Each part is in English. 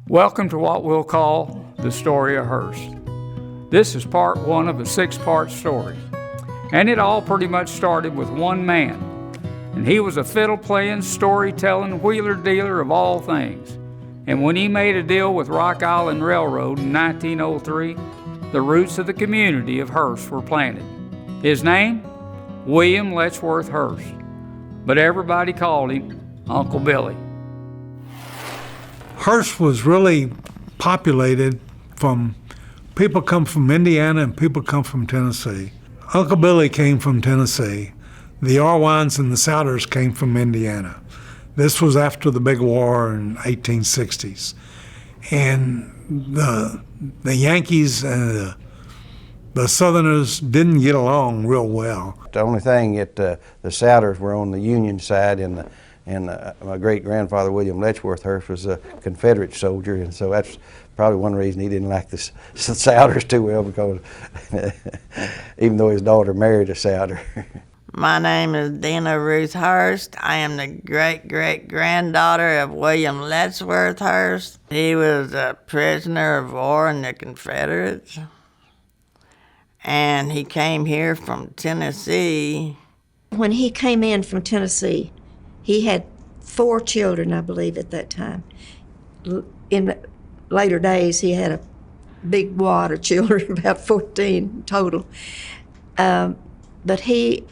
Welcome to what we'll call the story of Hearst. This is part one of a six-part story. And it all pretty much started with one man. And he was a fiddle-playing, storytelling, wheeler-dealer of all things. And when he made a deal with Rock Island Railroad in 1903, the roots of the community of Hearst were planted. His name? William Letchworth Hearst. But everybody called him Uncle Billy. Hearst was really populated from people come from Indiana and people come from Tennessee. Uncle Billy came from Tennessee. The Arwines and the Souders came from Indiana. This was after the big war in 1860s. And the Yankees and the Southerners didn't get along real well. The only thing that the Souders were on the Union side, and my great-grandfather, William Letchworth Hearst, was a Confederate soldier, and so that's probably one reason he didn't like the Souders too well, because even though his daughter married a Souder. My name is Dina Ruth Hearst. I am the great-great-granddaughter of William Letchworth Hearst. He was a prisoner of war in the Confederates, and he came here from Tennessee. When he came in from Tennessee, he had 4 children, I believe, at that time. In later days, he had a big wad of children, about 14 total. But he,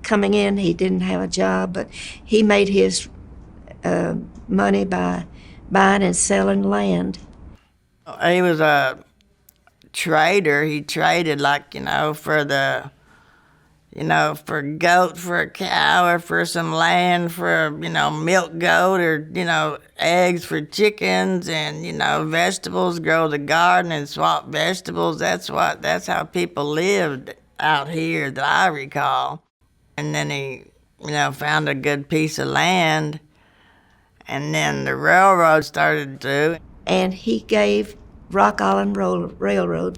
coming in, he didn't have a job, but he made his money by buying and selling land. He was a trader. He traded, for goat, for a cow, or for some land, for, milk goat, or, eggs for chickens, and, vegetables, grow the garden and swap vegetables. That's how people lived out here that I recall. And then he, found a good piece of land, and then the railroad started to. And he gave Rock Island Railroad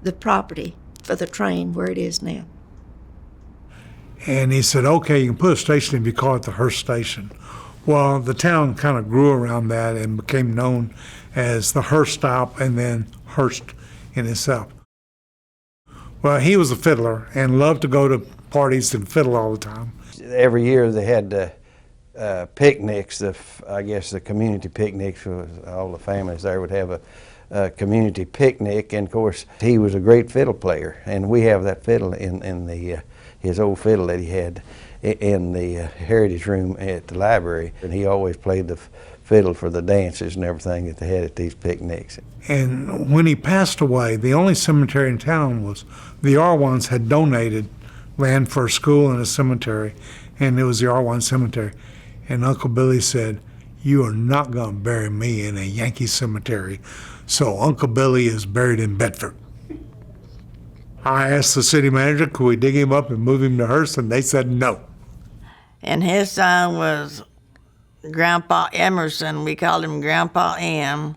the property for the train where it is now. And he said, okay, you can put a station if you call it the Hearst Station. Well, the town kind of grew around that and became known as the Hearst Stop, and then Hearst in itself. Well, he was a fiddler and loved to go to parties and fiddle all the time. Every year they had picnics. I guess the community picnics, all the families there would have a community picnic, and of course he was a great fiddle player, and we have that fiddle in his old fiddle that he had in the heritage room at the library, and he always played the fiddle for the dances and everything that they had at these picnics. And when he passed away, the only cemetery in town was the Arwines had donated land for a school and a cemetery, and it was the Arwine Cemetery. And Uncle Billy said, "You are not going to bury me in a Yankee cemetery." So Uncle Billy is buried in Bedford. I asked the city manager, could we dig him up and move him to Hearst, and they said no. And his son was Grandpa Emerson. We called him Grandpa M.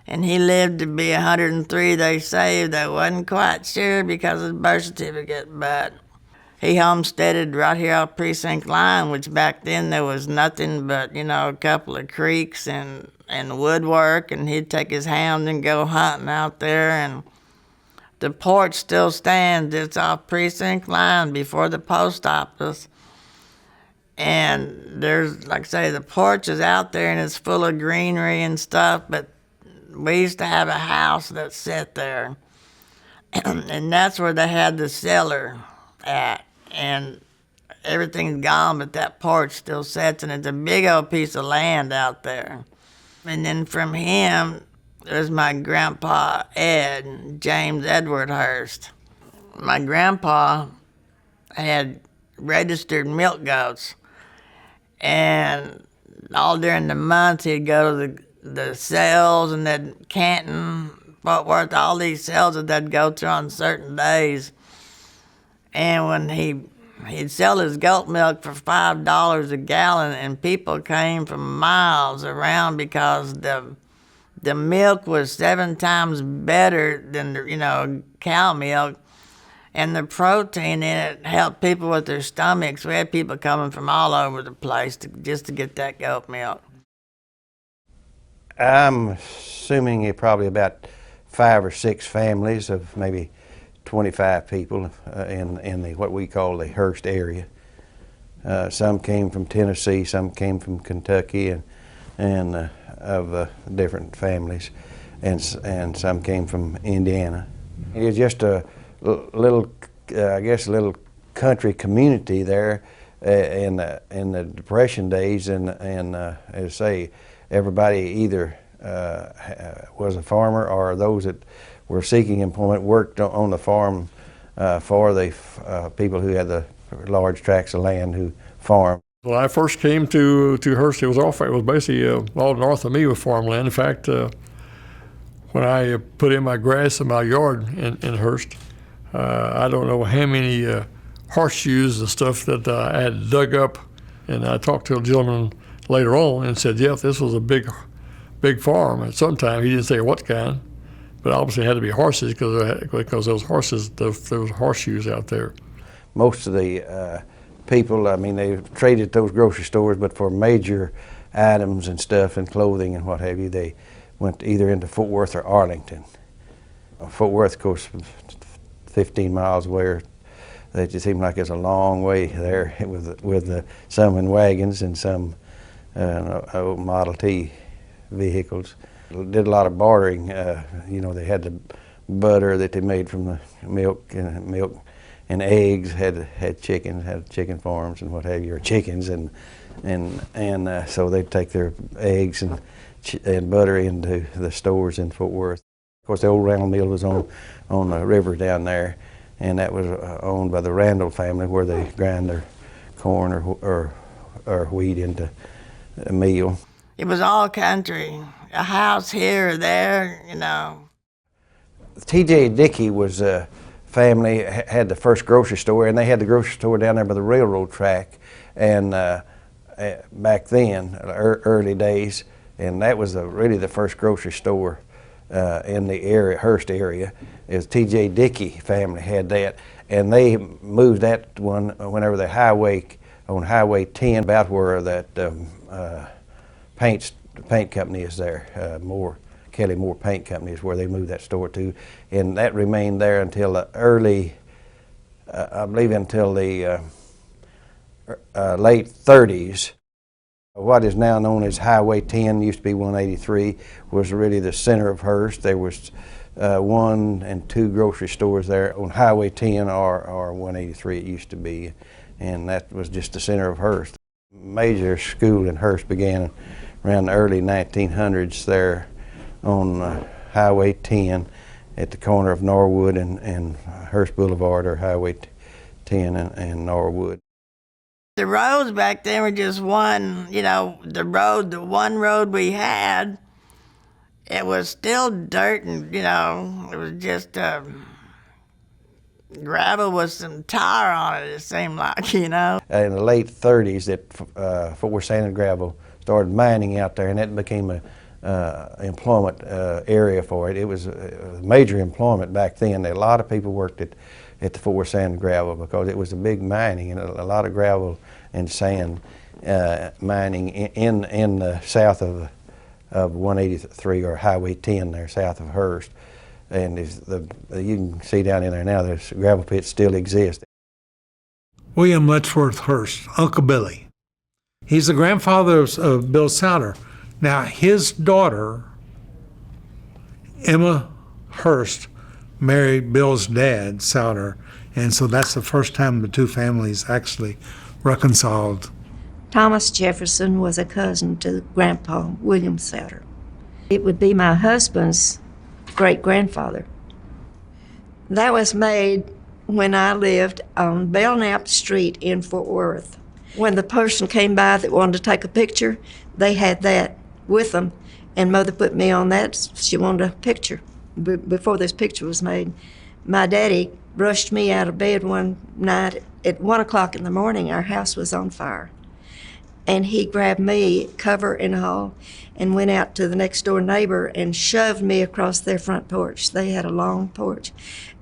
And he lived to be 103, they say. They wasn't quite sure because of the birth certificate, but he homesteaded right here off Precinct Line, which back then there was nothing but, a couple of creeks and woodwork, and he'd take his hound and go hunting out there. And the porch still stands. It's off Precinct Line before the post office. And there's, like I say, the porch is out there and it's full of greenery and stuff, but we used to have a house that sat there. And that's where they had the cellar at. And everything's gone, but that porch still sits, and it's a big old piece of land out there. And then from him, there's my grandpa Ed, James Edward Hearst. My grandpa had registered milk goats, and all during the month he'd go to the sales, and then Canton, Fort Worth, all these sales that they'd go to on certain days. And when he'd sell his goat milk for $5 a gallon, and people came from miles around because the milk was 7 times better than cow milk, and the protein in it helped people with their stomachs. We had people coming from all over the place just to get that goat milk. I'm assuming it probably about 5 or 6 families of maybe 25 people in the what we call the Hurst area. Some came from Tennessee, some came from Kentucky, and of different families, and some came from Indiana. It was just a little, I guess, a little country community there in the Depression days, and as I say, everybody either was a farmer or those that were seeking employment worked on the farm for the people who had the large tracts of land who farmed. When I first came to Hurst, it was basically all north of me with farmland. In fact, when I put in my grass in my yard in Hurst, I don't know how many horseshoes and stuff that I had dug up. And I talked to a gentleman later on and said, yeah, this was a big farm. At some time, he didn't say what kind, but obviously it had to be horses because those horses, there was horseshoes out there. Most of the people, I mean, they traded those grocery stores, but for major items and stuff and clothing and what have you, they went either into Fort Worth or Arlington. Fort Worth, of course, 15 miles away. It just seemed like it's a long way there with some in wagons and some old Model T vehicles. Did a lot of bartering. You know, they had the butter that they made from the milk and eggs. Had chickens, had chicken farms and what have you, or chickens, and so they'd take their eggs and butter into the stores in Fort Worth. Of course, the old Randall Mill was on the river down there, and that was owned by the Randall family, where they grind their corn or wheat into a meal. It was all country, a house here or there, you know. T.J. Dickey was a family, had the first grocery store, and they had the grocery store down there by the railroad track, and back then, early days, and that was really the first grocery store in the area, Hurst area. Is T.J. Dickey family had that, and they moved that one whenever the highway, on Highway 10, about where that paint company is there, Kelly Moore Paint Company is where they moved that store to, and that remained there until the early, I believe until the late 30s. What is now known as Highway 10, used to be 183, was really the center of Hurst. There was 1 and 2 grocery stores there on Highway 10 or 183 it used to be, and that was just the center of Hurst. Major school in Hurst began around the early 1900s there on Highway 10 at the corner of Norwood and Hurst Boulevard, or Highway 10 and Norwood. The roads back then were just one, you know, the one road we had, it was still dirt and, you know, it was just gravel with some tar on it seemed like, you know. In the late 30s, Fort Worth Sand and Gravel started mining out there, and that became a employment area for it. It was a major employment back then. A lot of people worked at the Fort Worth Sand and Gravel because it was a big mining, and a lot of gravel and sand mining in the south of 183 or Highway 10 there, south of Hurst. And you can see down in there now, there's gravel pits still exist. William Letchworth Hurst, Uncle Billy. He's the grandfather of Bill Souter. Now, his daughter, Emma Hurst, married Bill's dad, Souter, and so that's the first time the two families actually reconciled. Thomas Jefferson was a cousin to Grandpa William Souter. It would be my husband's great-grandfather. That was made when I lived on Belknap Street in Fort Worth. When the person came by that wanted to take a picture, they had that with them, and Mother put me on that. She wanted a picture before this picture was made. My daddy rushed me out of bed one night at 1 o'clock in the morning. Our house was on fire. And he grabbed me, cover and all, and went out to the next door neighbor and shoved me across their front porch. They had a long porch,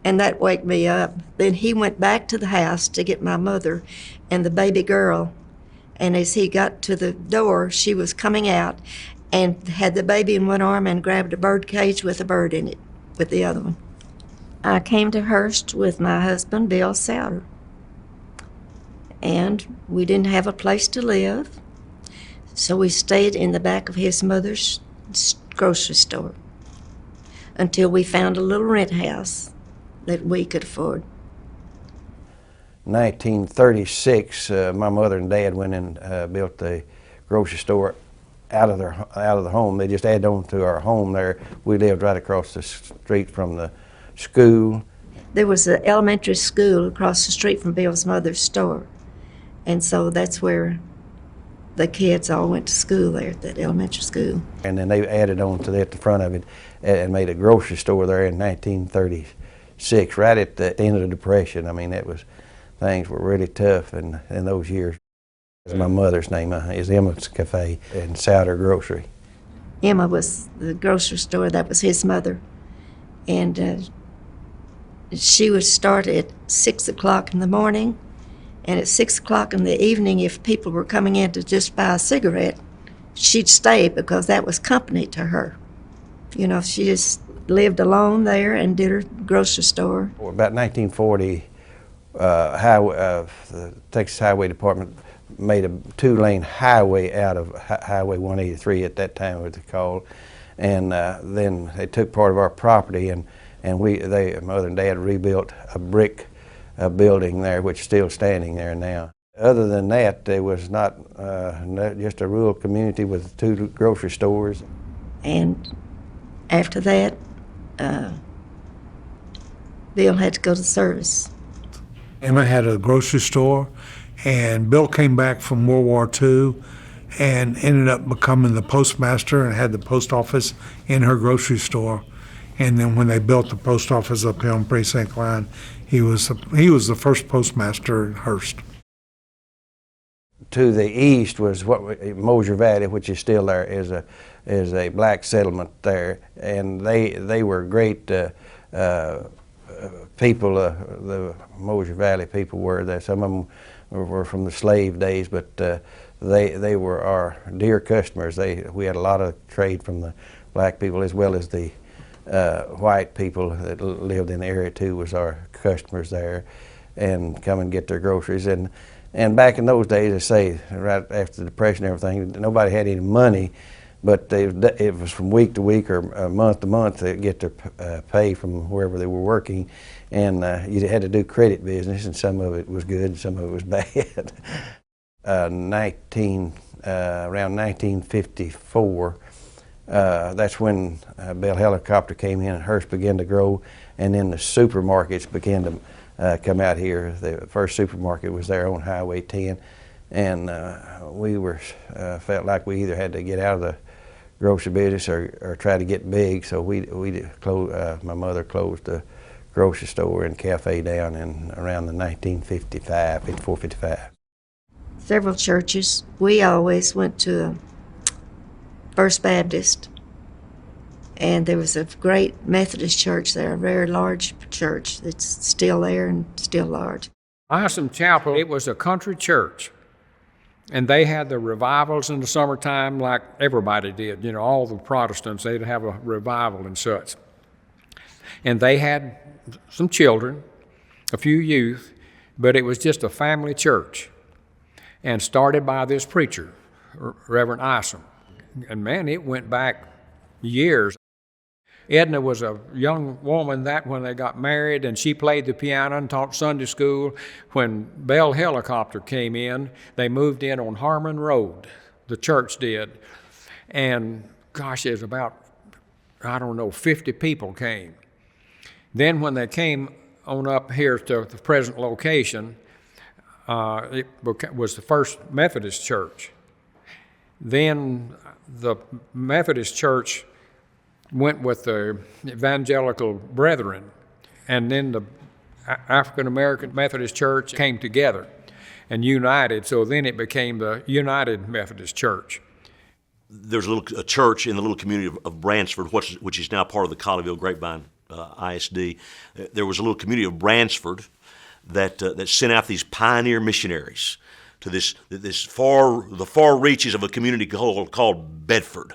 and that waked me up. Then he went back to the house to get my mother and the baby girl. And as he got to the door, she was coming out, and had the baby in one arm and grabbed a bird cage with a bird in it with the other one. I came to Hurst with my husband, Bill Souter, and we didn't have a place to live, so we stayed in the back of his mother's grocery store until we found a little rent house that we could afford. 1936, my mother and dad went and built the grocery store out of the home. They just added on to our home there. We lived right across the street from the school. There was an elementary school across the street from Bill's mother's store, and so that's where the kids all went to school there, at that elementary school. And then they added on to that, the front of it, and made a grocery store there in 1936, right at the end of the Depression. I mean, things were really tough in those years. My mother's name is Emma's Cafe and Souter Grocery. Emma was the grocery store, that was his mother. And she would start at 6 o'clock in the morning, and at 6 o'clock in the evening, if people were coming in to just buy a cigarette, she'd stay because that was company to her. You know, she just lived alone there and did her grocery store. About 1940, the Texas Highway Department made a 2-lane highway out of Highway 183 at that time, what they called, and then they took part of our property, and mother and dad rebuilt a brick building there, which is still standing there now. Other than that, there was not just a rural community with 2 grocery stores. And after that, Bill had to go to service. Emma had a grocery store, and Bill came back from World War II and ended up becoming the postmaster and had the post office in her grocery store. And then when they built the post office up here on Precinct Line, he was the first postmaster in Hurst. To the east was Mosier Valley, which is still there, is a black settlement there, and they were great people. The Mosier Valley people were there. Some of them were from the slave days, but they were our dear customers. We had a lot of trade from the black people as well as the white people that lived in the area too was our customers there, and come and get their groceries. And back in those days, they say, right after the Depression and everything, nobody had any money, but it was from week to week or month to month to get their pay from wherever they were working, and you had to do credit business, and some of it was good, and some of it was bad. Around 1954, that's when Bell Helicopter came in and Hurst began to grow, and then the supermarkets began to come out here. The first supermarket was there on Highway 10, and we felt like we either had to get out of the grocery business or try to get big, so my mother closed the grocery store and cafe down in around the 54, 55. Several churches. We always went to First Baptist, and there was a great Methodist church there, a very large church that's still there and still large. Isom Chapel, it was a country church, and they had the revivals in the summertime like everybody did. You know, all the Protestants, they'd have a revival and such. And they had some children, a few youth, but it was just a family church, and started by this preacher, Reverend Isom. And man, it went back years. Edna was a young woman when they got married, and she played the piano and taught Sunday school. When Bell Helicopter came in, they moved in on Harmon Road, the church did. And gosh, there's about, 50 people came. Then when they came on up here to the present location, it was the First Methodist Church. Then the Methodist Church went with the Evangelical Brethren, and then the African American Methodist Church came together and united, so then it became the United Methodist Church. There's a church in the little community of Bransford, which is now part of the Colleyville Grapevine ISD. There was a little community of Bransford that sent out these pioneer missionaries to the far reaches of a community called Bedford.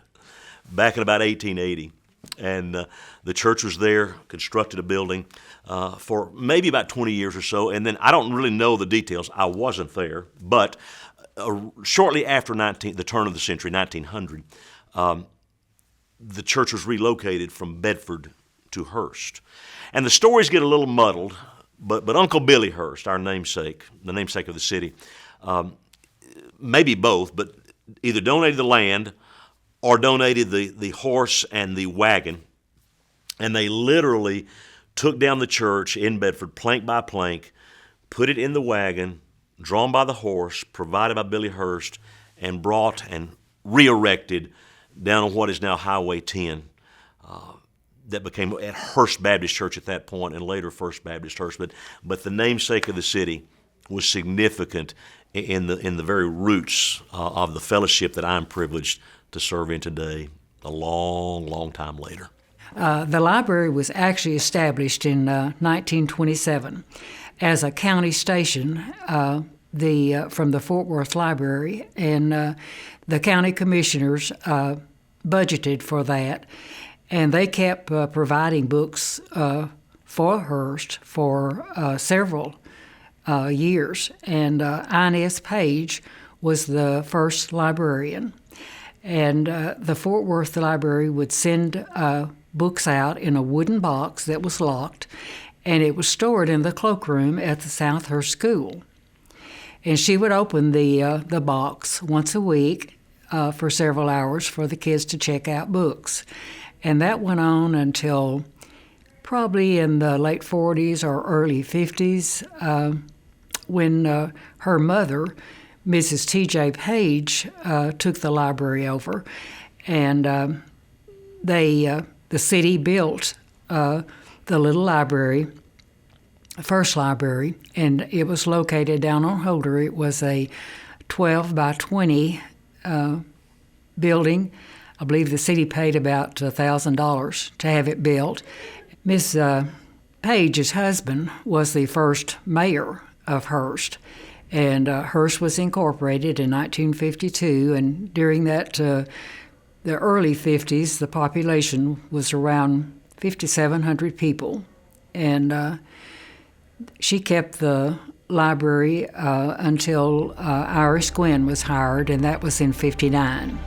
back in about 1880. And the church was there, constructed a building for maybe about 20 years or so. And then I don't really know the details. I wasn't there. But shortly after the turn of the century, 1900, the church was relocated from Bedford to Hurst. And the stories get a little muddled, but Uncle Billy Hurst, our namesake, the namesake of the city, maybe both, but either donated the land or donated the horse and the wagon. And they literally took down the church in Bedford, plank by plank, put it in the wagon, drawn by the horse, provided by Billy Hurst, and brought and re-erected down on what is now Highway 10. That became at Hurst Baptist Church at that point, and later First Baptist Hurst. But the namesake of the city was significant in the very roots of the fellowship that I'm privileged to serve in today, a long, long time later. The library was actually established in 1927 as a county station from the Fort Worth Library, and the county commissioners budgeted for that, and they kept providing books for Hurst for several years. And Inez Page was the first librarian. And the Fort Worth Library would send books out in a wooden box that was locked, and it was stored in the cloakroom at the South Hurst School. And she would open the box once a week for several hours for the kids to check out books. And that went on until probably in the late 40s or early 50s when her mother, Mrs. T.J. Page, took the library over. And the city built the little library, first library, and it was located down on Holder. It was a 12 by 20 building. I believe the city paid about $1,000 to have it built. Miss Page's husband was the first mayor of Hurst, and Hurst was incorporated in 1952, and during that, the early 50s, the population was around 5,700 people, and she kept the library until Iris Gwynn was hired, and that was in '59.